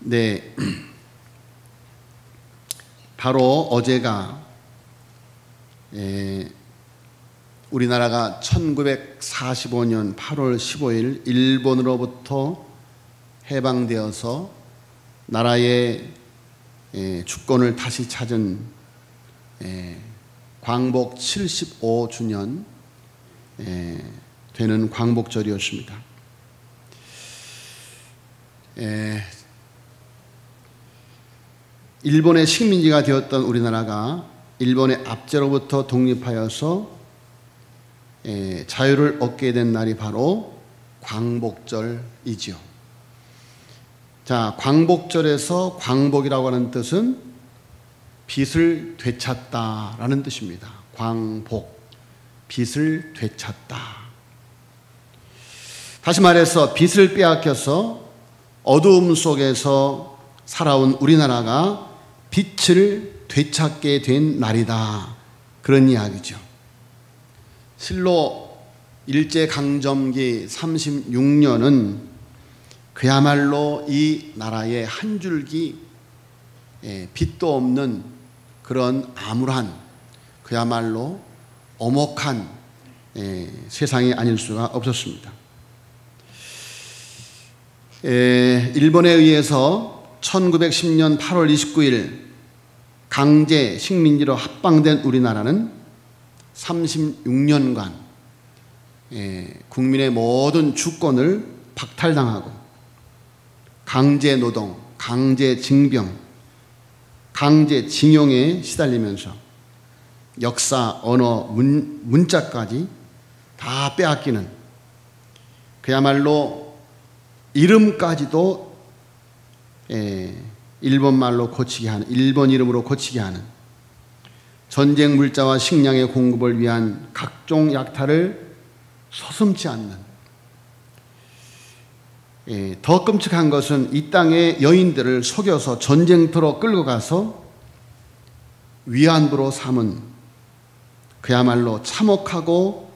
네, 바로 어제가 우리나라가 1945년 8월 15일 일본으로부터 해방되어서 나라의 주권을 다시 찾은 광복 75주년 되는 광복절이었습니다. 일본의 식민지가 되었던 우리나라가 일본의 압제로부터 독립하여서 자유를 얻게 된 날이 바로 광복절이지요. 자, 광복절에서 광복이라고 하는 뜻은 빚을 되찾다라는 뜻입니다. 광복, 빚을 되찾다. 다시 말해서 빚을 빼앗겨서 어두움 속에서 살아온 우리나라가 빛을 되찾게 된 날이다. 그런 이야기죠. 실로 일제강점기 36년은 그야말로 이 나라의 한 줄기 빛도 없는 그런 암울한, 그야말로 엄혹한 세상이 아닐 수가 없었습니다. 일본에 의해서 1910년 8월 29일 강제 식민지로 합방된 우리나라는 36년간 국민의 모든 주권을 박탈당하고 강제 노동, 강제 징병, 강제 징용에 시달리면서 역사, 언어, 문자까지 다 빼앗기는, 그야말로 이름까지도 일본말로 고치게 하는, 일본 이름으로 고치게 하는, 전쟁 물자와 식량의 공급을 위한 각종 약탈을 서슴지 않는, 더 끔찍한 것은 이 땅의 여인들을 속여서 전쟁터로 끌고 가서 위안부로 삼은 그야말로 참혹하고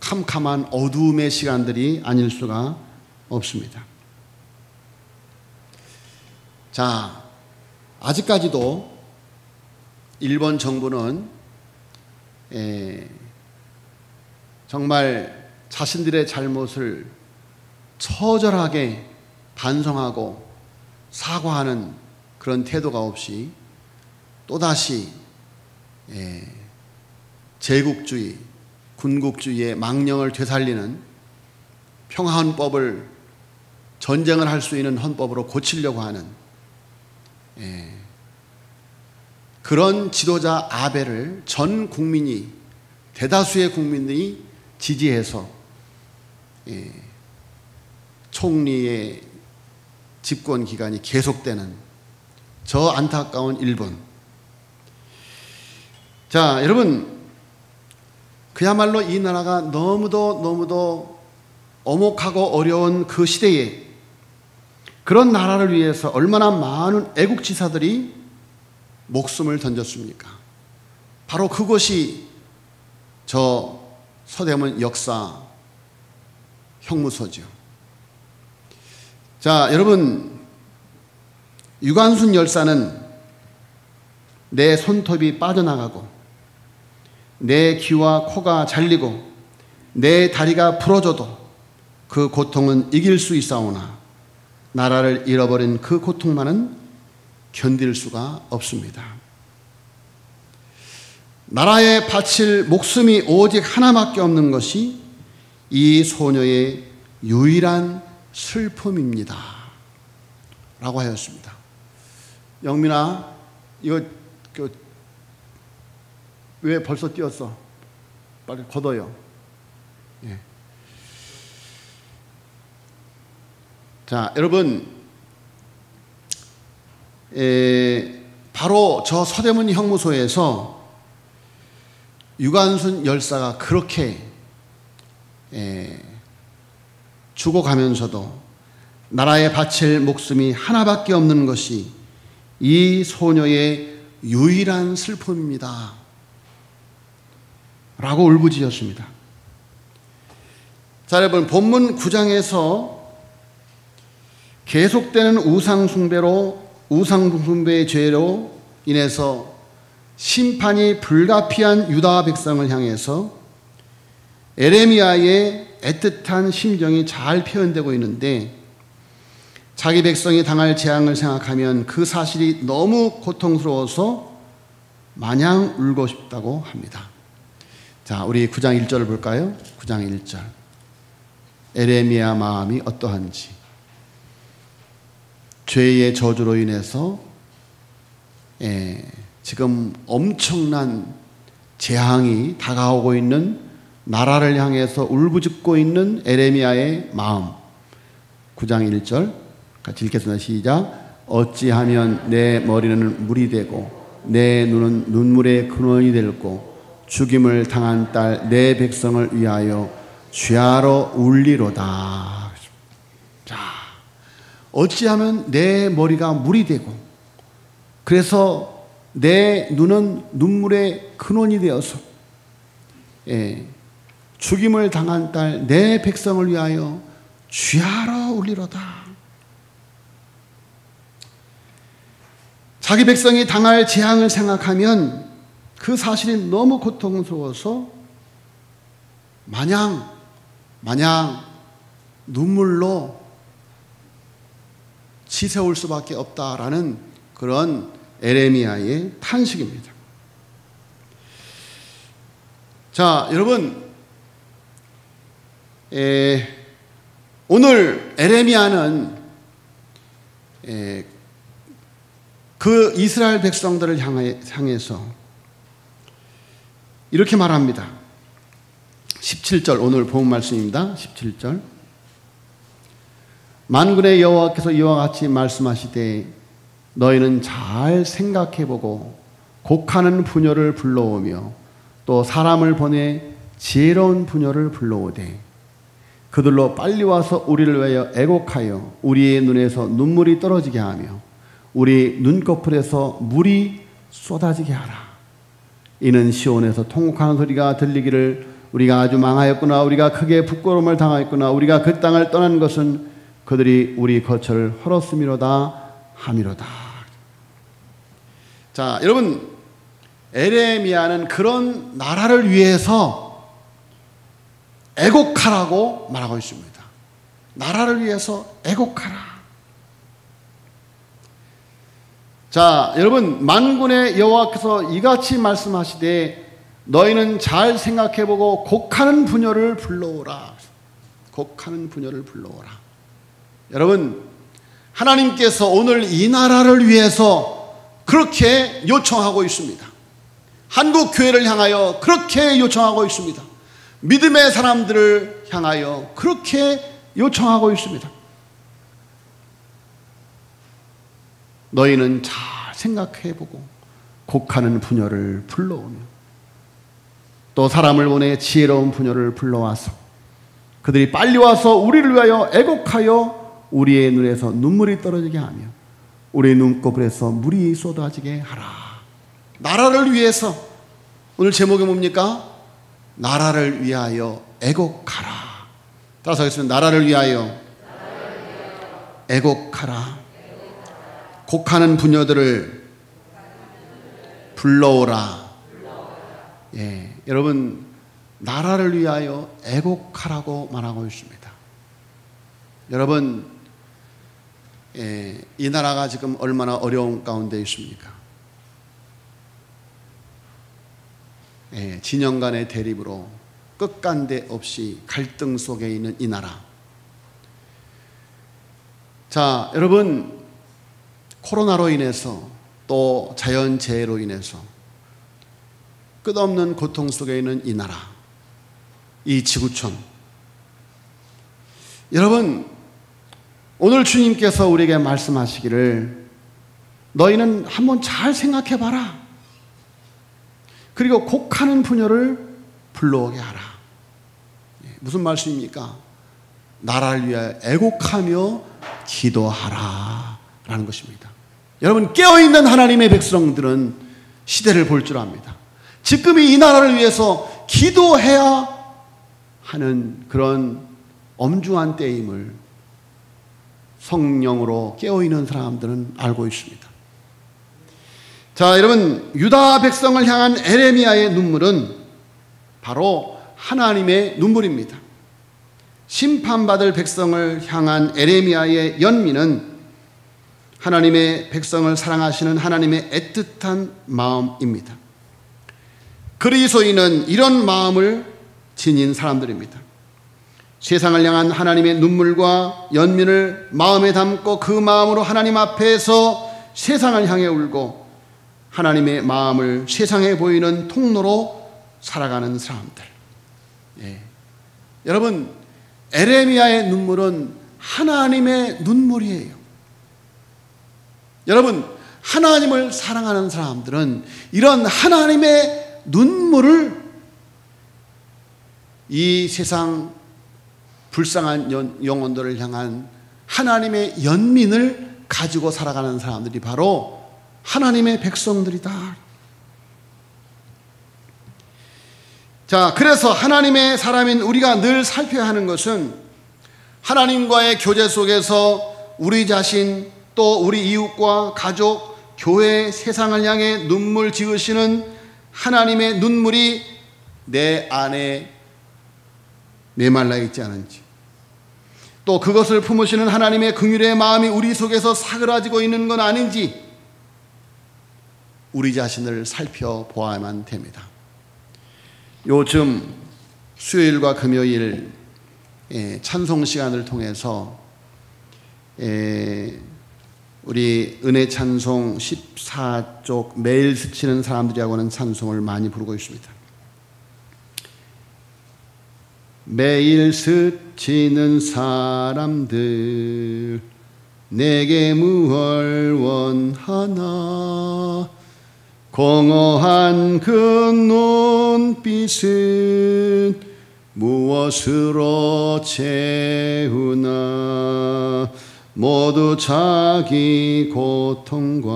캄캄한 어두움의 시간들이 아닐 수가 없습니다. 자, 아직까지도 일본 정부는 정말 자신들의 잘못을 처절하게 반성하고 사과하는 그런 태도가 없이 또다시 제국주의, 군국주의의 망령을 되살리는 평화헌법을 전쟁을 할 수 있는 헌법으로 고치려고 하는 그런 지도자 아베를 전 국민이, 대다수의 국민들이 지지해서 총리의 집권 기간이 계속되는 저 안타까운 일본. 자, 여러분, 그야말로 이 나라가 너무도 엄혹하고 어려운 그 시대에 그런 나라를 위해서 얼마나 많은 애국지사들이 목숨을 던졌습니까? 바로 그것이 저 서대문 역사 형무소죠. 자, 여러분, 유관순 열사는 내 손톱이 빠져나가고 내 귀와 코가 잘리고 내 다리가 부러져도 그 고통은 이길 수 있사오나 나라를 잃어버린 그 고통만은 견딜 수가 없습니다. 나라에 바칠 목숨이 오직 하나밖에 없는 것이 이 소녀의 유일한 슬픔입니다. 라고 하였습니다. 영민아, 이거 왜 벌써 뛰었어? 빨리 걷어요. 예. 자, 여러분, 바로 저 서대문 형무소에서 유관순 열사가 그렇게 죽어가면서도 나라에 바칠 목숨이 하나밖에 없는 것이 이 소녀의 유일한 슬픔입니다. 라고 울부짖었습니다. 자, 여러분, 본문 9장에서 계속되는 우상숭배의 죄로 인해서 심판이 불가피한 유다 백성을 향해서 에레미야의 애틋한 심정이 잘 표현되고 있는데, 자기 백성이 당할 재앙을 생각하면 그 사실이 너무 고통스러워서 마냥 울고 싶다고 합니다. 자, 우리 9장 1절을 볼까요? 9장 1절. 에레미야 마음이 어떠한지. 죄의 저주로 인해서 지금 엄청난 재앙이 다가오고 있는, 나라를 향해서 울부짖고 있는 에레미야의 마음. 9장 1절 같이 읽겠습니다. 시작. 어찌하면 내 머리는 물이 되고 내 눈은 눈물의 근원이 되고 죽임을 당한 딸 내 백성을 위하여 죄하러 울리로다. 자, 어찌하면 내 머리가 물이 되고, 그래서 내 눈은 눈물의 근원이 되어서 죽임을 당한 딸 내 백성을 위하여 죄하러 울리로다. 자기 백성이 당할 재앙을 생각하면 그 사실이 너무 고통스러워서 마냥 눈물로 치새울 수밖에 없다라는 그런 에레미야의 탄식입니다. 자, 여러분, 오늘 에레미야는 그 이스라엘 백성들을 향해서 이렇게 말합니다. 17절, 오늘 본 말씀입니다. 17절. 만군의 여호와께서 이와 같이 말씀하시되 너희는 잘 생각해보고 곡하는 부녀를 불러오며 또 사람을 보내 지혜로운 부녀를 불러오되 그들로 빨리 와서 우리를 위하여 애곡하여 우리의 눈에서 눈물이 떨어지게 하며 우리 눈꺼풀에서 물이 쏟아지게 하라. 이는 시온에서 통곡하는 소리가 들리기를 우리가 아주 망하였구나, 우리가 크게 부끄러움을 당하였구나, 우리가 그 땅을 떠난 것은 그들이 우리 거처를 헐었음이로다 함이로다. 자, 여러분, 에레미야는 그런 나라를 위해서 애곡하라고 말하고 있습니다. 나라를 위해서 애곡하라. 자, 여러분, 만군의 여호와께서 이같이 말씀하시되 너희는 잘 생각해보고 곡하는 부녀를 불러오라. 곡하는 부녀를 불러오라. 여러분, 하나님께서 오늘 이 나라를 위해서 그렇게 요청하고 있습니다. 한국 교회를 향하여 그렇게 요청하고 있습니다. 믿음의 사람들을 향하여 그렇게 요청하고 있습니다. 너희는 잘 생각해보고 곡하는 부녀를 불러오며 또 사람을 보내 지혜로운 부녀를 불러와서 그들이 빨리 와서 우리를 위하여 애곡하여 우리의 눈에서 눈물이 떨어지게 하며 우리의 눈꺼풀에서 물이 쏟아지게 하라. 나라를 위해서, 오늘 제목이 뭡니까? 나라를 위하여 애곡하라. 따라서 하겠습니다. 나라를 위하여 애곡하라. 곡하는 부녀들을 불러오라. 예, 여러분, 나라를 위하여 애곡하라고 말하고 있습니다. 여러분, 이 나라가 지금 얼마나 어려운 가운데 있습니까? 진영 간의 대립으로 끝간데 없이 갈등 속에 있는 이 나라. 자, 여러분, 코로나로 인해서 또 자연재해로 인해서 끝없는 고통 속에 있는 이 나라, 이 지구촌. 여러분, 오늘 주님께서 우리에게 말씀하시기를 너희는 한번 잘 생각해봐라. 그리고 곡하는 부녀를 불러오게 하라. 무슨 말씀입니까? 나라를 위하여 애곡하며 기도하라 라는 것입니다. 여러분, 깨어있는 하나님의 백성들은 시대를 볼 줄 압니다. 지금이 이 나라를 위해서 기도해야 하는 그런 엄중한 때임을 성령으로 깨어있는 사람들은 알고 있습니다. 자, 여러분, 유다 백성을 향한 에레미야의 눈물은 바로 하나님의 눈물입니다. 심판받을 백성을 향한 에레미야의 연민은 하나님의 백성을 사랑하시는 하나님의 애틋한 마음입니다. 그리스도인은 이런 마음을 지닌 사람들입니다. 세상을 향한 하나님의 눈물과 연민을 마음에 담고 그 마음으로 하나님 앞에서 세상을 향해 울고 하나님의 마음을 세상에 보이는 통로로 살아가는 사람들. 예. 여러분, 에레미야의 눈물은 하나님의 눈물이에요. 여러분, 하나님을 사랑하는 사람들은 이런 하나님의 눈물을 이 세상 불쌍한 영혼들을 향한 하나님의 연민을 가지고 살아가는 사람들이 바로 하나님의 백성들이다. 자, 그래서 하나님의 사람인 우리가 늘 살펴야 하는 것은 하나님과의 교제 속에서 우리 자신 또 우리 이웃과 가족, 교회, 세상을 향해 눈물 지으시는 하나님의 눈물이 내 안에 메말라 있지 않은지, 또 그것을 품으시는 하나님의 긍휼의 마음이 우리 속에서 사그라지고 있는 건 아닌지 우리 자신을 살펴보아야만 됩니다. 요즘 수요일과 금요일 찬송 시간을 통해서 우리 은혜 찬송 14쪽 매일 스치는 사람들이라고 하는 찬송을 많이 부르고 있습니다. 매일 스치는 사람들 내게 무얼 원하나 공허한 그 눈빛은 무엇으로 채우나 모두 자기 고통과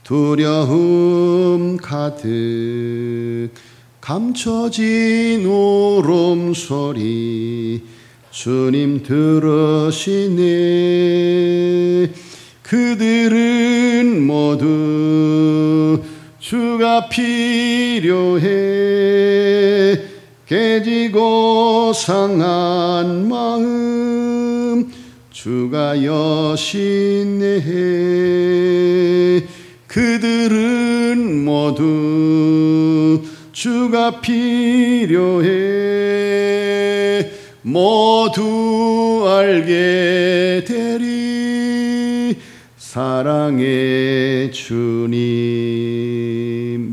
두려움 가득 감춰진 울음소리 주님 들으시네. 그들은 모두 주가 필요해. 깨지고 상한 마음 주가 여시네. 그들은 모두 주가 필요해. 모두 알게 되리 사랑의 주님.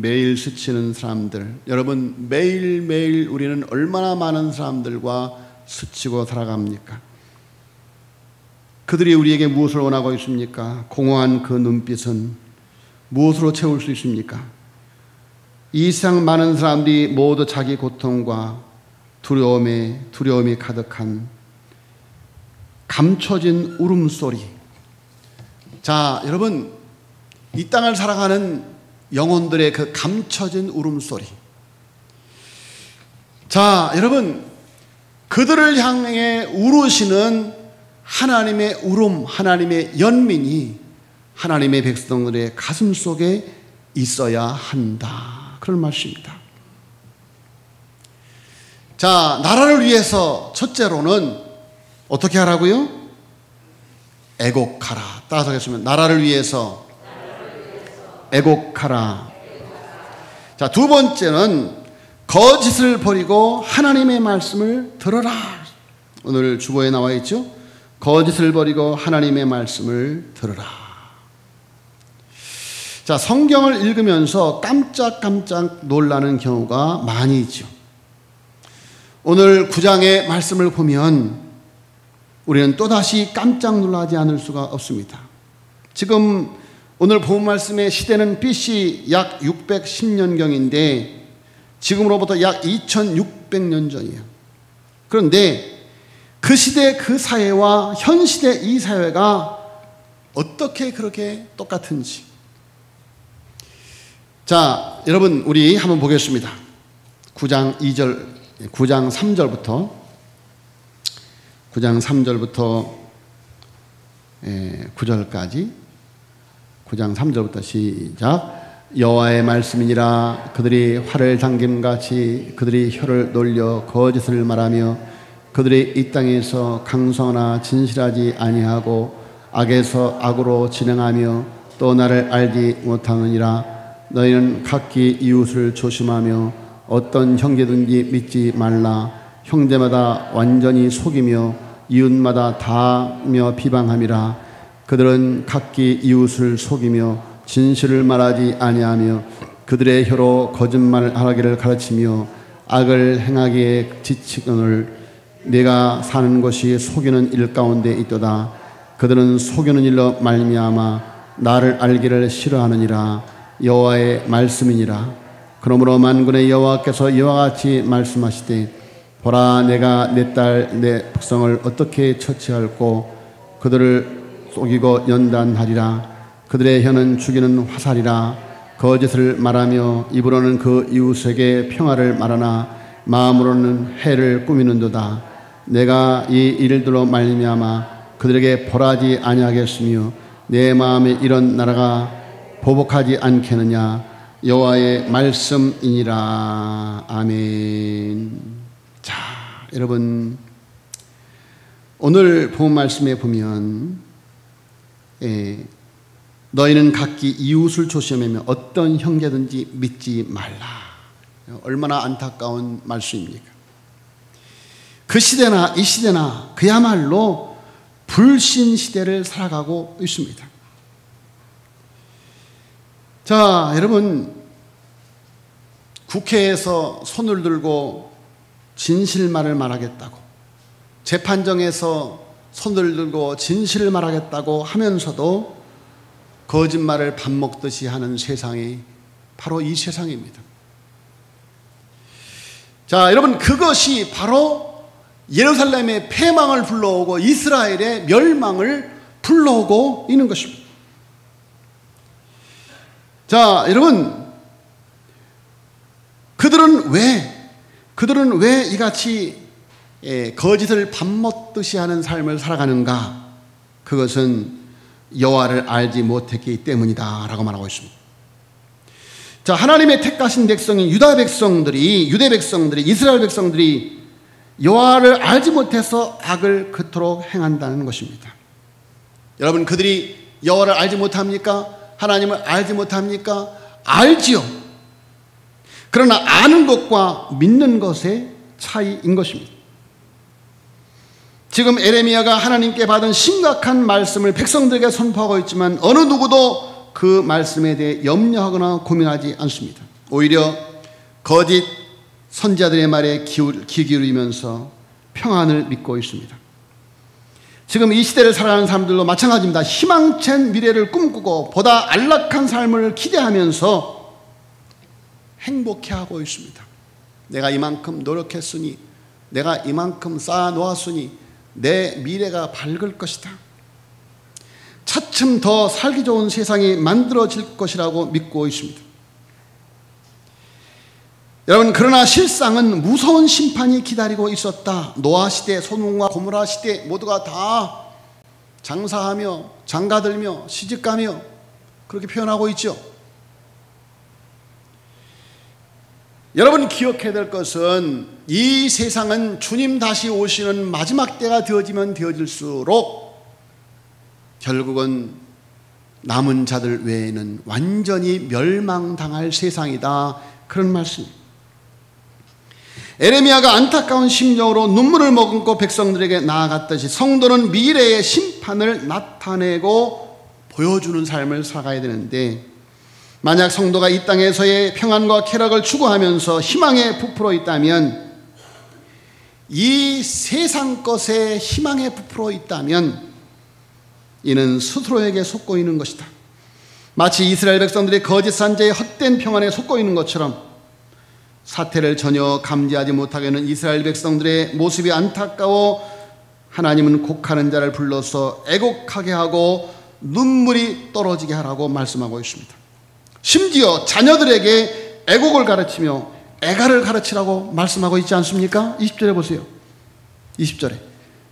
매일 스치는 사람들, 여러분, 매일매일 우리는 얼마나 많은 사람들과 스치고 살아갑니까? 그들이 우리에게 무엇을 원하고 있습니까? 공허한 그 눈빛은 무엇으로 채울 수 있습니까? 이 세상 많은 사람들이 모두 자기 고통과 두려움이 가득한 감춰진 울음소리. 자, 여러분, 이 땅을 살아가는 영혼들의 그 감춰진 울음소리. 자, 여러분, 그들을 향해 울으시는 하나님의 울음, 하나님의 연민이 하나님의 백성들의 가슴 속에 있어야 한다. 그런 말씀입니다. 자, 나라를 위해서 첫째로는 어떻게 하라고요? 애곡하라. 따라서 하겠습니다. 나라를 위해서 애곡하라. 자, 두 번째는 거짓을 버리고 하나님의 말씀을 들어라. 오늘 주보에 나와 있죠? 거짓을 버리고 하나님의 말씀을 들어라. 자, 성경을 읽으면서 깜짝깜짝 놀라는 경우가 많이 있죠. 오늘 9장의 말씀을 보면 우리는 또다시 깜짝 놀라지 않을 수가 없습니다. 지금 오늘 본 말씀의 시대는 BC 약 610년경인데 지금으로부터 약 2600년 전이에요. 그런데 그 시대 그 사회와 현 시대 이 사회가 어떻게 그렇게 똑같은지. 자, 여러분, 우리 한번 보겠습니다. 9장 3절부터 9절까지 9장 3절부터 시작. 여호와의 말씀이니라. 그들이 활을 당김같이 그들이 혀를 놀려 거짓을 말하며 그들이 이 땅에서 강성하나 진실하지 아니하고 악에서 악으로 진행하며 또 나를 알지 못하느니라. 너희는 각기 이웃을 조심하며 어떤 형제든지 믿지 말라. 형제마다 완전히 속이며 이웃마다 다하며 비방함이라. 그들은 각기 이웃을 속이며 진실을 말하지 아니하며 그들의 혀로 거짓말을 하기를 가르치며 악을 행하기에 지치거늘 내가 사는 것이 속이는 일 가운데 있도다. 그들은 속이는 일로 말미암아 나를 알기를 싫어하느니라. 여호와의 말씀이니라. 그러므로 만군의 여호와께서 이와 같이 말씀하시되 보라, 내가 내 딸 내 백성을 어떻게 처치할꼬. 그들을 속이고 연단하리라. 그들의 혀는 죽이는 화살이라. 거짓을 말하며 입으로는 그 이웃에게 평화를 말하나 마음으로는 해를 꾸미는도다. 내가 이 일들로 말미암아 그들에게 벌하지 아니하겠으며 내 마음에 이런 나라가 보복하지 않겠느냐. 여호와의 말씀이니라. 아멘. 자, 여러분, 오늘 본 말씀에 보면 너희는 각기 이웃을 조심하며 어떤 형제든지 믿지 말라. 얼마나 안타까운 말씀입니까? 그 시대나 이 시대나 그야말로 불신 시대를 살아가고 있습니다. 자, 여러분, 국회에서 손을 들고 진실말을 말하겠다고, 재판정에서 손을 들고 진실을 말하겠다고 하면서도 거짓말을 밥 먹듯이 하는 세상이 바로 이 세상입니다. 자, 여러분, 그것이 바로 예루살렘의 패망을 불러오고 이스라엘의 멸망을 불러오고 있는 것입니다. 자, 여러분, 그들은 왜 이같이 거짓을 밥 먹듯이 하는 삶을 살아가는가? 그것은 여호와를 알지 못했기 때문이다 라고 말하고 있습니다. 자, 하나님의 택하신 백성인 유대 백성들이 이스라엘 백성들이 여호와를 알지 못해서 악을 그토록 행한다는 것입니다. 여러분, 그들이 여호와를 알지 못합니까? 하나님을 알지 못합니까? 알지요. 그러나 아는 것과 믿는 것의 차이인 것입니다. 지금 에레미야가 하나님께 받은 심각한 말씀을 백성들에게 선포하고 있지만 어느 누구도 그 말씀에 대해 염려하거나 고민하지 않습니다. 오히려 거짓 선지자들의 말에 귀 기울이면서 평안을 믿고 있습니다. 지금 이 시대를 살아가는 사람들도 마찬가지입니다. 희망찬 미래를 꿈꾸고 보다 안락한 삶을 기대하면서 행복해하고 있습니다. 내가 이만큼 노력했으니, 내가 이만큼 쌓아놓았으니 내 미래가 밝을 것이다. 차츰 더 살기 좋은 세상이 만들어질 것이라고 믿고 있습니다. 여러분, 그러나 실상은 무서운 심판이 기다리고 있었다. 노아 시대, 소돔과 고모라 시대 모두가 다 장사하며 장가들며 시집가며 그렇게 표현하고 있죠. 여러분, 기억해야 될 것은 이 세상은 주님 다시 오시는 마지막 때가 되어지면 되어질수록 결국은 남은 자들 외에는 완전히 멸망당할 세상이다. 그런 말씀입니다. 에레미야가 안타까운 심정으로 눈물을 머금고 백성들에게 나아갔듯이 성도는 미래의 심판을 나타내고 보여주는 삶을 살아가야 되는데, 만약 성도가 이 땅에서의 평안과 쾌락을 추구하면서 희망에 부풀어 있다면, 이 세상 것에 희망에 부풀어 있다면 이는 스스로에게 속고 있는 것이다. 마치 이스라엘 백성들이 거짓 산자의 헛된 평안에 속고 있는 것처럼 사태를 전혀 감지하지 못하게 하는 이스라엘 백성들의 모습이 안타까워 하나님은 곡하는 자를 불러서 애곡하게 하고 눈물이 떨어지게 하라고 말씀하고 있습니다. 심지어 자녀들에게 애곡을 가르치며 애가를 가르치라고 말씀하고 있지 않습니까? 20절에 보세요. 20절에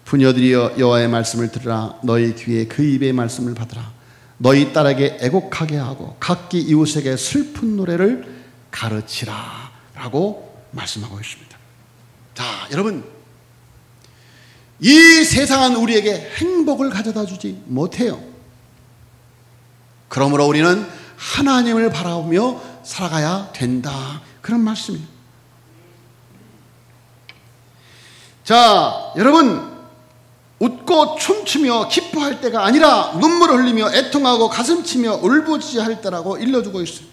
부녀들이여 여호와의 말씀을 들으라. 너희 귀에 그 입의 말씀을 받으라. 너희 딸에게 애곡하게 하고 각기 이웃에게 슬픈 노래를 가르치라 라고 말씀하고 있습니다. 자, 여러분, 이 세상은 우리에게 행복을 가져다 주지 못해요. 그러므로 우리는 하나님을 바라보며 살아가야 된다, 그런 말씀이에요. 자, 여러분, 웃고 춤추며 기뻐할 때가 아니라 눈물을 흘리며 애통하고 가슴치며 울부짖어할 때라고 일러주고 있어요.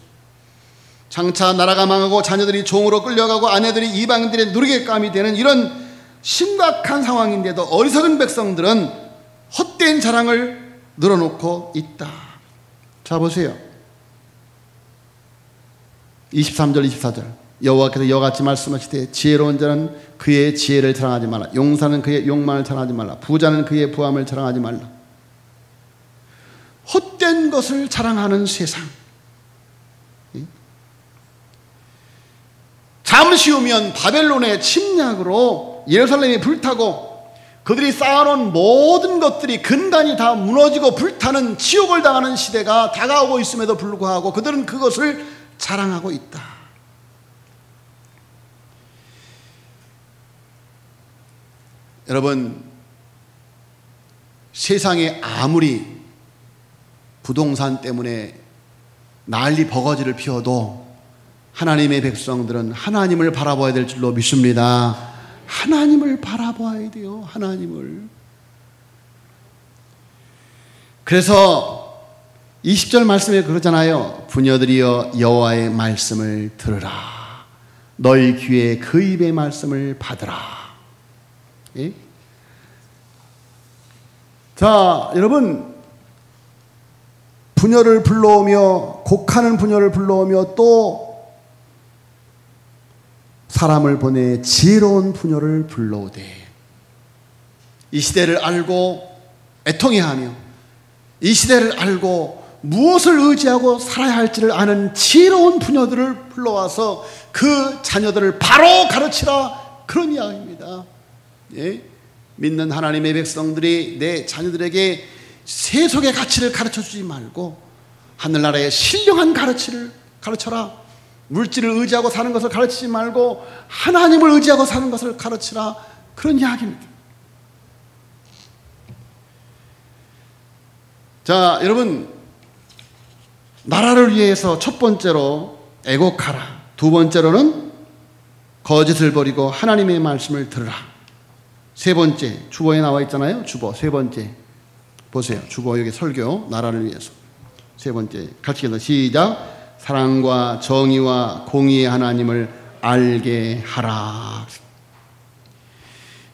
장차 나라가 망하고 자녀들이 종으로 끌려가고 아내들이 이방인들의 누리객감이 되는 이런 심각한 상황인데도 어리석은 백성들은 헛된 자랑을 늘어놓고 있다. 자, 보세요. 23절 24절 여호와께서 이와같이 말씀하시되 지혜로운 자는 그의 지혜를 자랑하지 말라. 용사는 그의 욕망을 자랑하지 말라. 부자는 그의 부함을 자랑하지 말라. 헛된 것을 자랑하는 세상. 잠시 후면 바벨론의 침략으로 예루살렘이 불타고 그들이 쌓아놓은 모든 것들이 근간이 다 무너지고 불타는 지옥을 당하는 시대가 다가오고 있음에도 불구하고 그들은 그것을 자랑하고 있다. 여러분, 세상에 아무리 부동산 때문에 난리 버거지를 피워도 하나님의 백성들은 하나님을 바라봐야 될 줄로 믿습니다. 하나님을 바라봐야 돼요. 하나님을. 그래서 20절 말씀에 그러잖아요. 부녀들이여 여호와의 말씀을 들으라. 너희 귀에 그 입의 말씀을 받으라. 예? 자, 여러분, 부녀를 불러오며 곡하는 부녀를 불러오며 또 사람을 보내 지혜로운 부녀를 불러오되 이 시대를 알고 애통해하며 이 시대를 알고 무엇을 의지하고 살아야 할지를 아는 지혜로운 부녀들을 불러와서 그 자녀들을 바로 가르치라, 그런 이야기입니다. 예? 믿는 하나님의 백성들이 내 자녀들에게 세속의 가치를 가르쳐주지 말고 하늘나라의 신령한 가르치를 가르쳐라. 물질을 의지하고 사는 것을 가르치지 말고 하나님을 의지하고 사는 것을 가르치라, 그런 이야기입니다. 자, 여러분, 나라를 위해서 첫 번째로 애곡하라. 두 번째로는 거짓을 버리고 하나님의 말씀을 들으라. 세 번째, 주보에 나와 있잖아요. 주보 세 번째 보세요. 주보 여기 설교, 나라를 위해서 세 번째 같이 시작. 사랑과 정의와 공의의 하나님을 알게 하라.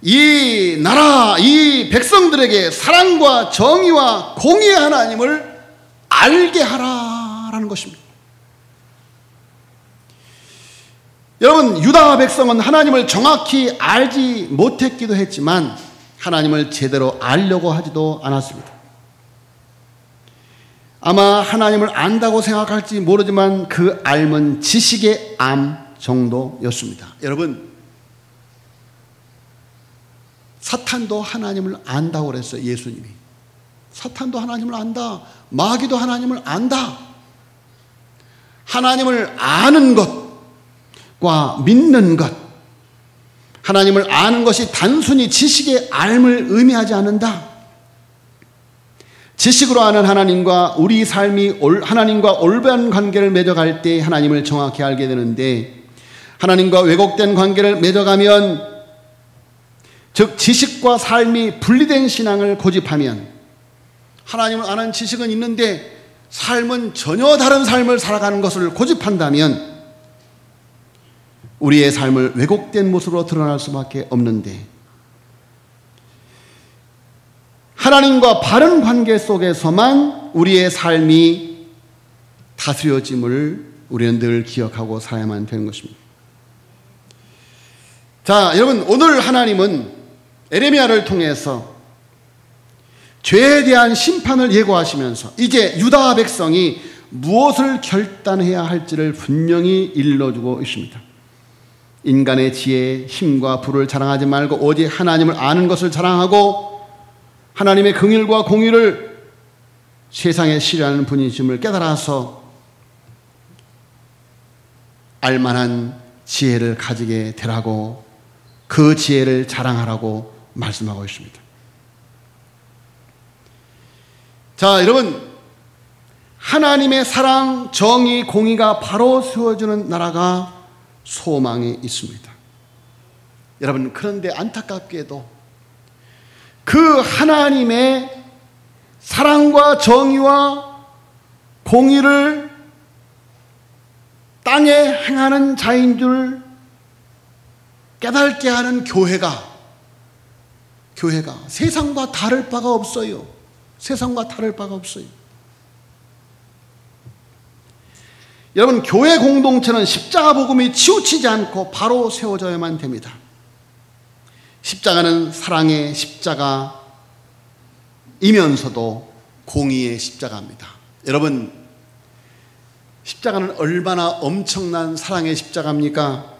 이 나라, 이 백성들에게 사랑과 정의와 공의의 하나님을 알게 하라라는 것입니다. 여러분, 유다 백성은 하나님을 정확히 알지 못했기도 했지만 하나님을 제대로 알려고 하지도 않았습니다. 아마 하나님을 안다고 생각할지 모르지만 그 알은 지식의 암 정도였습니다. 여러분, 사탄도 하나님을 안다고 그랬어요. 예수님이. 사탄도 하나님을 안다. 마귀도 하나님을 안다. 하나님을 아는 것과 믿는 것, 하나님을 아는 것이 단순히 지식의 알을 의미하지 않는다. 지식으로 아는 하나님과 우리 삶이 하나님과 올바른 관계를 맺어갈 때 하나님을 정확히 알게 되는데, 하나님과 왜곡된 관계를 맺어가면, 즉 지식과 삶이 분리된 신앙을 고집하면, 하나님을 아는 지식은 있는데 삶은 전혀 다른 삶을 살아가는 것을 고집한다면 우리의 삶을 왜곡된 모습으로 드러날 수밖에 없는데, 하나님과 바른 관계 속에서만 우리의 삶이 다스려짐을 우리는 늘 기억하고 살아야만 되는 것입니다. 자, 여러분, 오늘 하나님은 에레미야를 통해서 죄에 대한 심판을 예고하시면서 이제 유다 백성이 무엇을 결단해야 할지를 분명히 일러주고 있습니다. 인간의 지혜, 힘과 부를 자랑하지 말고 오직 하나님을 아는 것을 자랑하고 하나님의 긍휼과 공의를 세상에 실현하는 분이심을 깨달아서 알만한 지혜를 가지게 되라고, 그 지혜를 자랑하라고 말씀하고 있습니다. 자, 여러분, 하나님의 사랑, 정의, 공의가 바로 세워주는 나라가 소망에 있습니다. 여러분, 그런데 안타깝게도 그 하나님의 사랑과 정의와 공의를 땅에 행하는 자인 줄 깨닫게 하는 교회가 세상과 다를 바가 없어요. 세상과 다를 바가 없어요. 여러분, 교회 공동체는 십자가 복음이 치우치지 않고 바로 세워져야만 됩니다. 십자가는 사랑의 십자가이면서도 공의의 십자가입니다. 여러분, 십자가는 얼마나 엄청난 사랑의 십자가입니까?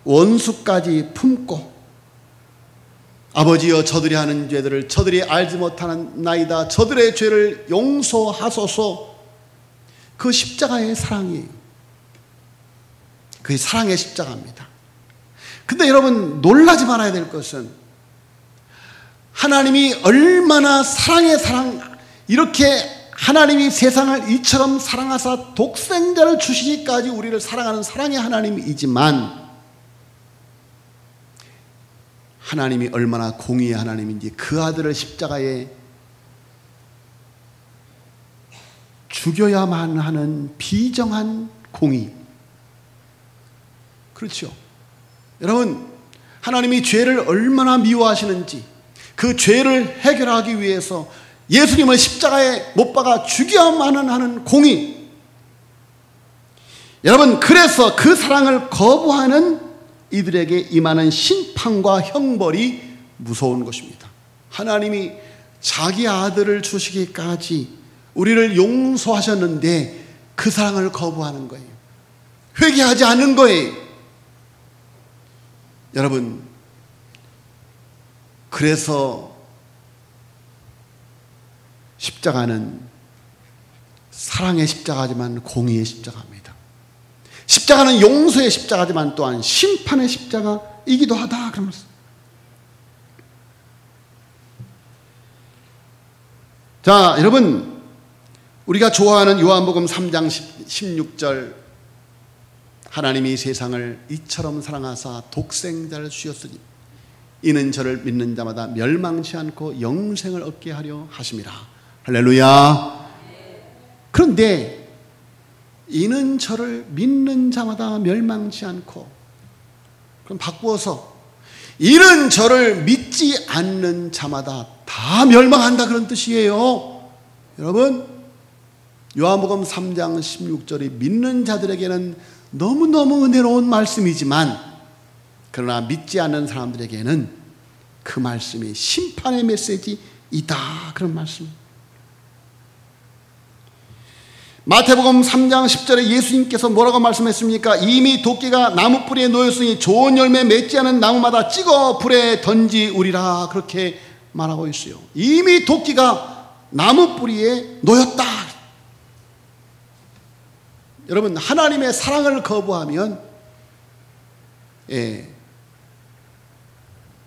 원수까지 품고 아버지여 저들이 하는 죄들을 저들이 알지 못하는 나이다, 저들의 죄를 용서하소서. 그 십자가의 사랑이에요. 그게 사랑의 십자가입니다. 근데 여러분, 놀라지 말아야 될 것은 하나님이 얼마나 이렇게 하나님이 세상을 이처럼 사랑하사 독생자를 주시기까지 우리를 사랑하는 사랑의 하나님이지만 하나님이 얼마나 공의의 하나님인지 그 아들을 십자가에 죽여야만 하는 비정한 공의. 그렇죠. 여러분, 하나님이 죄를 얼마나 미워하시는지 그 죄를 해결하기 위해서 예수님을 십자가에 못 박아 죽여야만 하는 공의. 여러분, 그래서 그 사랑을 거부하는 이들에게 임하는 심판과 형벌이 무서운 것입니다. 하나님이 자기 아들을 주시기까지 우리를 용서하셨는데 그 사랑을 거부하는 거예요. 회개하지 않은 거예요. 여러분, 그래서 십자가는 사랑의 십자가지만 공의의 십자가입니다. 십자가는 용서의 십자가지만 또한 심판의 십자가이기도 하다 그러면서, 자, 여러분, 우리가 좋아하는 요한복음 3장 16절, 하나님이 세상을 이처럼 사랑하사 독생자를 주셨으니 이는 저를 믿는 자마다 멸망치 않고 영생을 얻게 하려 하심이라. 할렐루야. 그런데 이는 저를 믿는 자마다 멸망치 않고, 그럼 바꾸어서 이는 저를 믿지 않는 자마다 다 멸망한다, 그런 뜻이에요. 여러분, 요한복음 3장 16절이 믿는 자들에게는 너무너무 은혜로운 말씀이지만 그러나 믿지 않는 사람들에게는 그 말씀이 심판의 메시지이다, 그런 말씀. 마태복음 3장 10절에 예수님께서 뭐라고 말씀했습니까? 이미 도끼가 나무 뿌리에 놓였으니 좋은 열매 맺지 않은 나무마다 찍어 불에 던지우리라, 그렇게 말하고 있어요. 이미 도끼가 나무 뿌리에 놓였다. 여러분, 하나님의 사랑을 거부하면,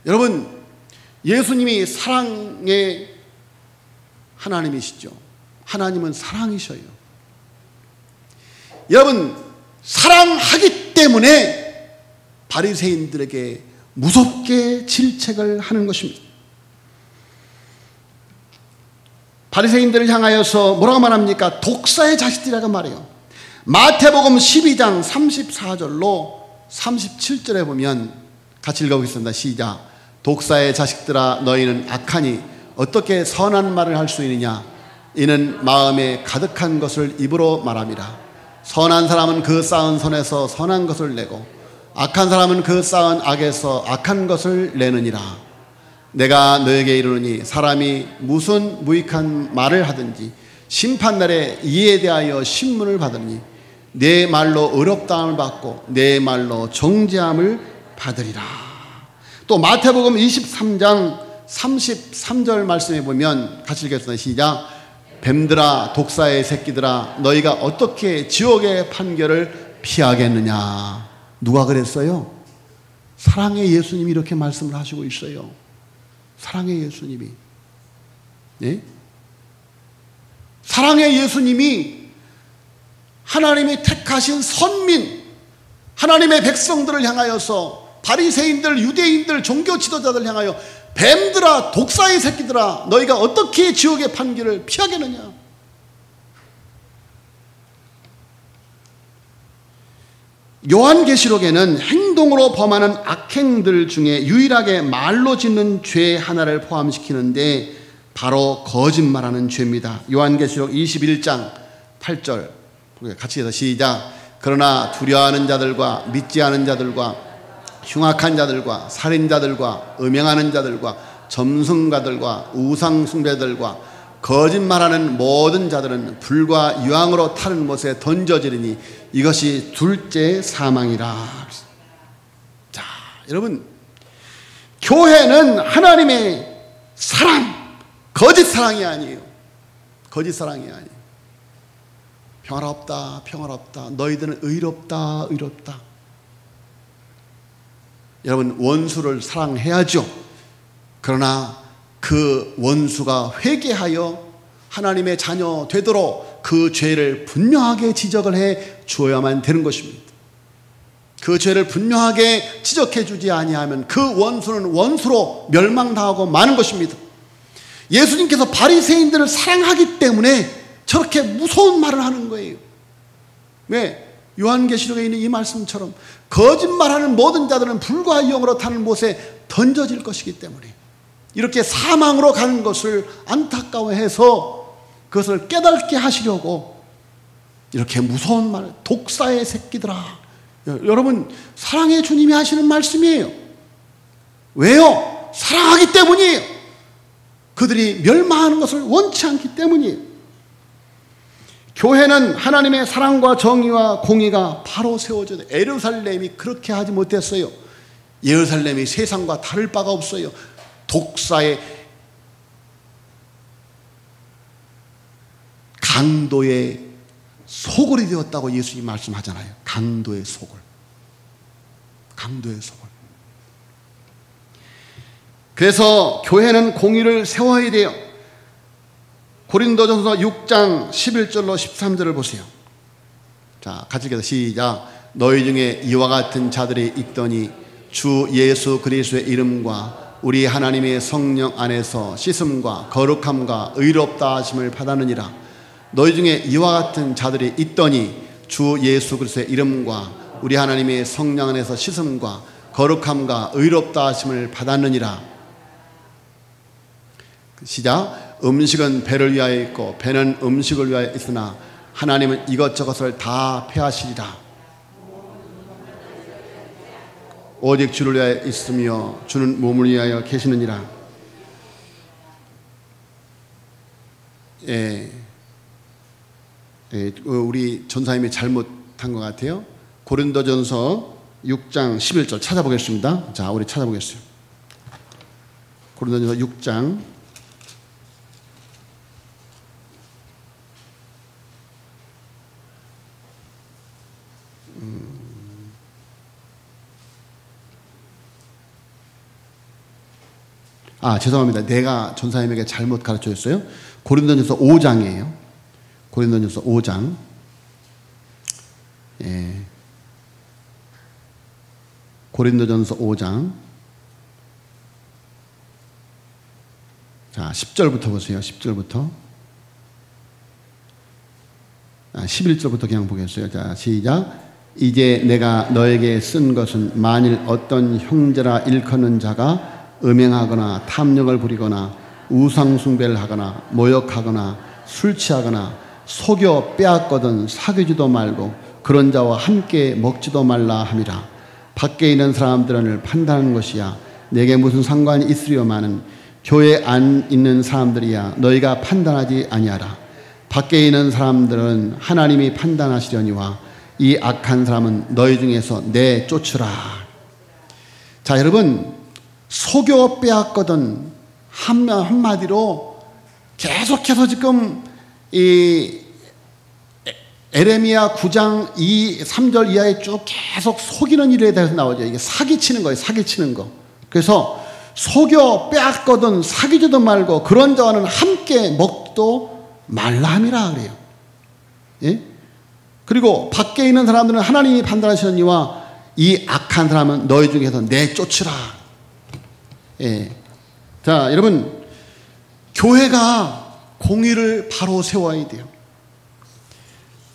여러분, 예수님이 사랑의 하나님이시죠. 하나님은 사랑이셔요. 여러분, 사랑하기 때문에 바리새인들에게 무섭게 질책을 하는 것입니다. 바리새인들을 향하여서 뭐라고 말합니까? 독사의 자식들이라고 말해요. 마태복음 12장 34절로 37절에 보면 같이 읽어보겠습니다. 시작. 독사의 자식들아, 너희는 악하니 어떻게 선한 말을 할 수 있느냐? 이는 마음에 가득한 것을 입으로 말함이라. 선한 사람은 그 쌓은 손에서 선한 것을 내고 악한 사람은 그 쌓은 악에서 악한 것을 내느니라. 내가 너에게 이르노니 사람이 무슨 무익한 말을 하든지 심판날에 이에 대하여 신문을 받으니 내 말로 의롭다함을 받고 내 말로 정죄함을 받으리라. 또 마태복음 23장 33절 말씀에 보면 같이 읽겠습니다. 시작. 뱀들아 독사의 새끼들아 너희가 어떻게 지옥의 판결을 피하겠느냐. 누가 그랬어요? 사랑의 예수님이 이렇게 말씀을 하시고 있어요. 사랑의 예수님이. 네? 사랑의 예수님이 하나님이 택하신 선민, 하나님의 백성들을 향하여서 바리새인들, 유대인들, 종교 지도자들 향하여 뱀들아 독사의 새끼들아 너희가 어떻게 지옥의 판결을 피하겠느냐. 요한계시록에는 행동으로 범하는 악행들 중에 유일하게 말로 짓는 죄 하나를 포함시키는데 바로 거짓말하는 죄입니다. 요한계시록 21장 8절 같이 해서 시작. 그러나 두려워하는 자들과 믿지 않은 자들과 흉악한 자들과 살인자들과 음행하는 자들과 점승가들과 우상숭배들과 거짓말하는 모든 자들은 불과 유황으로 타는 못에 던져지리니 이것이 둘째 사망이라. 자, 여러분, 교회는 하나님의 사랑, 거짓 사랑이 아니에요. 거짓 사랑이 아니에요. 평화롭다, 평화롭다. 너희들은 의롭다, 의롭다. 여러분, 원수를 사랑해야죠. 그러나 그 원수가 회개하여 하나님의 자녀 되도록 그 죄를 분명하게 지적을 해 주어야만 되는 것입니다. 그 죄를 분명하게 지적해 주지 아니하면 그 원수는 원수로 멸망당하고 마는 것입니다. 예수님께서 바리새인들을 사랑하기 때문에 저렇게 무서운 말을 하는 거예요. 왜? 요한계시록에 있는 이 말씀처럼 거짓말하는 모든 자들은 불과 유황으로 타는 못에 던져질 것이기 때문에 이렇게 사망으로 가는 것을 안타까워해서 그것을 깨닫게 하시려고 이렇게 무서운 말, 독사의 새끼들아. 여러분, 사랑의 주님이 하시는 말씀이에요. 왜요? 사랑하기 때문이에요. 그들이 멸망하는 것을 원치 않기 때문이에요. 교회는 하나님의 사랑과 정의와 공의가 바로 세워져야 돼요. 예루살렘이 그렇게 하지 못했어요. 예루살렘이 세상과 다를 바가 없어요. 독사의 강도의 소굴이 되었다고 예수님이 말씀하잖아요. 강도의 소굴. 강도의 소굴. 그래서 교회는 공의를 세워야 돼요. 고린도전서 6장 11절로 13절을 보세요. 자, 같이 읽어서 시작. 너희 중에 이와 같은 자들이 있더니 주 예수 그리스도의 이름과 우리 하나님의 성령 안에서 씻음과 거룩함과 의롭다 하심을 받았느니라. 너희 중에 이와 같은 자들이 있더니 주 예수 그리스도의 이름과 우리 하나님의 성령 안에서 씻음과 거룩함과 의롭다 하심을 받았느니라. 시작. 음식은 배를 위하여 있고 배는 음식을 위하여 있으나 하나님은 이것저것을 다 폐하시리라. 오직 주를 위하여 있으며 주는 몸을 위하여 계시느니라. 우리 전사님이 잘못한 것 같아요. 고린도전서 6장 11절 찾아보겠습니다. 자, 우리 찾아보겠어요. 고린도전서 6장 죄송합니다. 내가 전사님에게 잘못 가르쳐줬어요. 고린도전서 5장이에요. 고린도전서 5장. 고린도전서 5장. 자, 10절부터 보세요. 10절부터. 11절부터 그냥 보겠어요. 자, 시작. 이제 내가 너에게 쓴 것은 만일 어떤 형제라 일컫는 자가 음행하거나 탐욕을 부리거나 우상숭배를 하거나 모욕하거나 술 취하거나 속여 빼앗거든 사귀지도 말고 그런 자와 함께 먹지도 말라 함이라. 밖에 있는 사람들을 판단하는 것이야 내게 무슨 상관이 있으려마는 교회 안 있는 사람들이야 너희가 판단하지 아니하라. 밖에 있는 사람들은 하나님이 판단하시려니와 이 악한 사람은 너희 중에서 내쫓으라. 자, 여러분, 속여 빼앗거든 한마디로 계속해서 지금 이 에레미야 9장 3절 이하에 쭉 계속 속이는 일에 대해서 나오죠. 이게 사기치는 거예요. 사기치는 거. 그래서 속여 빼앗거든 사기지도 말고 그런 자와는 함께 먹도 말라 함이라 그래요. 예? 그리고 밖에 있는 사람들은 하나님이 판단하시느니와 이 악한 사람은 너희 중에서 내쫓으라. 예. 자, 여러분, 교회가 공의를 바로 세워야 돼요.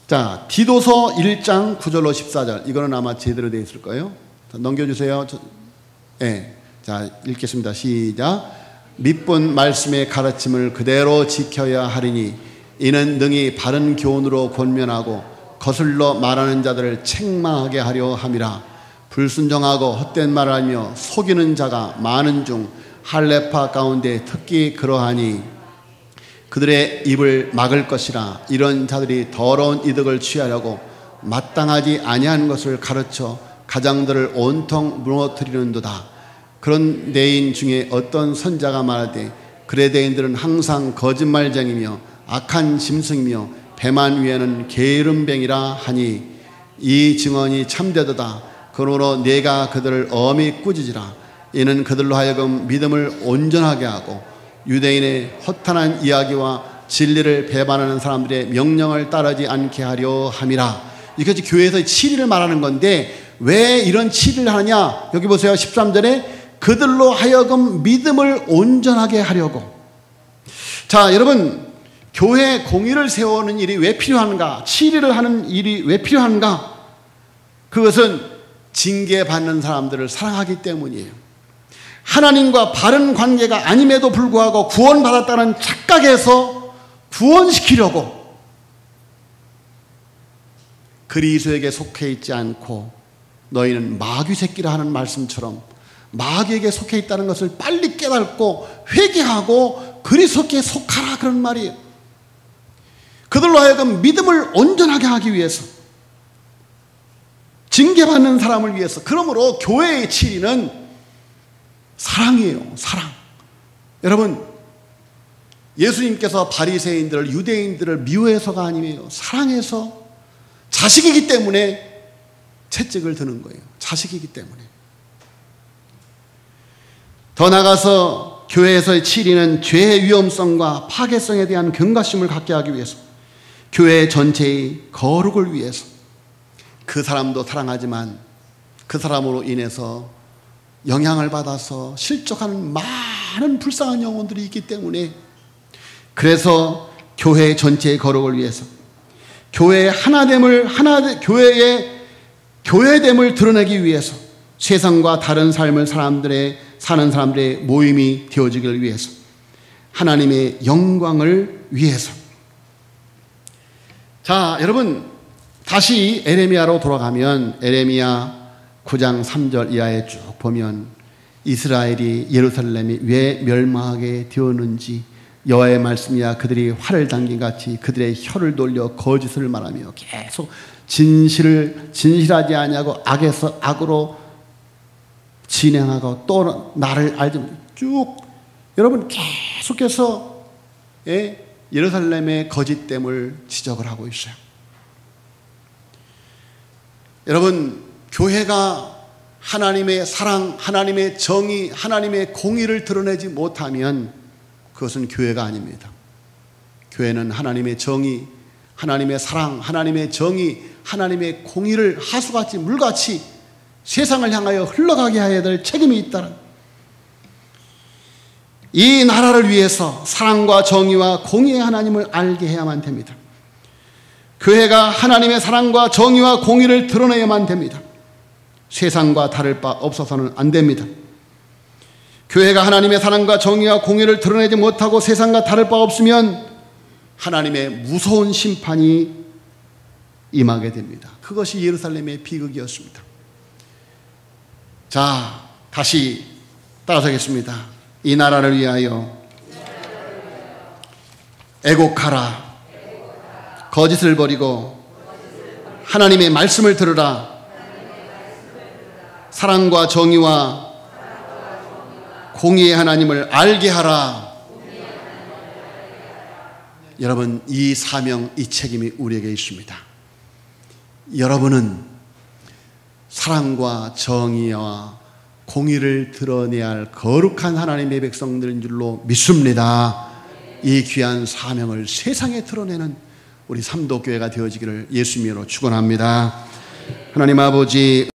자, 디도서 1장 9절로 14절. 이거는 아마 제대로 되어 있을 거예요. 자, 넘겨주세요. 예. 자, 읽겠습니다. 시작. 밑본 말씀의 가르침을 그대로 지켜야 하리니 이는 능히 바른 교훈으로 권면하고 거슬러 말하는 자들을 책망하게 하려 함이라. 불순종하고 헛된 말을 하며 속이는 자가 많은 중 할례파 가운데 특히 그러하니 그들의 입을 막을 것이라. 이런 자들이 더러운 이득을 취하려고 마땅하지 아니한 것을 가르쳐 가장들을 온통 무너뜨리는도다. 그런 내인 중에 어떤 선자가 말하되 그레데인들은 항상 거짓말쟁이며 악한 짐승이며 배만 위에는 게으름뱅이라 하니 이 증언이 참되도다. 그러므로 내가 그들을 엄히 꾸짖으라. 이는 그들로 하여금 믿음을 온전하게 하고 유대인의 허탄한 이야기와 진리를 배반하는 사람들의 명령을 따르지 않게 하려 함이라. 이것이 교회에서 7일을 말하는 건데 왜 이런 7일을 하느냐? 여기 보세요. 13절에 그들로 하여금 믿음을 온전하게 하려고. 자, 여러분, 교회 공의를 세우는 일이 왜 필요한가? 7일을 하는 일이 왜 필요한가? 그것은 징계받는 사람들을 사랑하기 때문이에요. 하나님과 바른 관계가 아님에도 불구하고 구원받았다는 착각에서 구원시키려고 그리스도에게 속해 있지 않고 너희는 마귀 새끼라 하는 말씀처럼 마귀에게 속해 있다는 것을 빨리 깨닫고 회개하고 그리스도께 속하라, 그런 말이에요. 그들로 하여금 믿음을 온전하게 하기 위해서, 징계받는 사람을 위해서. 그러므로 교회의 진리는 사랑이에요. 사랑. 여러분, 예수님께서 바리새인들을, 유대인들을 미워해서가 아니에요. 사랑해서, 자식이기 때문에 채찍을 드는 거예요. 자식이기 때문에. 더 나아가서 교회에서의 치리는 죄의 위험성과 파괴성에 대한 경각심을 갖게 하기 위해서, 교회 전체의 거룩을 위해서, 그 사람도 사랑하지만 그 사람으로 인해서 영향을 받아서 실족하는 많은 불쌍한 영혼들이 있기 때문에, 그래서 교회 전체의 거룩을 위해서, 교회의 하나됨을, 교회의 교회됨을 드러내기 위해서, 세상과 다른 삶을 사는 사람들의 모임이 되어지기를 위해서, 하나님의 영광을 위해서. 자, 여러분, 다시 에레미야로 돌아가면 에레미야 9장 3절 이하에 쭉 보면 이스라엘이, 예루살렘이 왜 멸망하게 되었는지, 여호와의 말씀이야 그들이 활을 당긴 같이 그들의 혀를 돌려 거짓을 말하며 계속 진실하지 아니하고 악에서 악으로 진행하고 또 나를 알지 쭉. 여러분, 계속해서 예루살렘의 거짓됨을 지적을 하고 있어요. 여러분, 교회가 하나님의 사랑, 하나님의 정의, 하나님의 공의를 드러내지 못하면 그것은 교회가 아닙니다. 교회는 하나님의 정의, 하나님의 사랑, 하나님의 정의, 하나님의 공의를 하수같이 물같이 세상을 향하여 흘러가게 해야 될 책임이 있다는, 이 나라를 위해서 사랑과 정의와 공의의 하나님을 알게 해야만 됩니다. 교회가 하나님의 사랑과 정의와 공의를 드러내야만 됩니다. 세상과 다를 바 없어서는 안 됩니다. 교회가 하나님의 사랑과 정의와 공의를 드러내지 못하고 세상과 다를 바 없으면 하나님의 무서운 심판이 임하게 됩니다. 그것이 예루살렘의 비극이었습니다. 자, 다시 따라서겠습니다. 이 나라를 위하여 애곡하라. 거짓을 버리고 하나님의 말씀을 들으라. 사랑과 정의와 공의의 하나님을 알게 하라. 여러분, 이 사명, 이 책임이 우리에게 있습니다. 여러분은 사랑과 정의와 공의를 드러내야 할 거룩한 하나님의 백성들인 줄로 믿습니다. 이 귀한 사명을 세상에 드러내는 우리 삼도교회가 되어지기를 예수님으로 축원합니다. 하나님 아버지,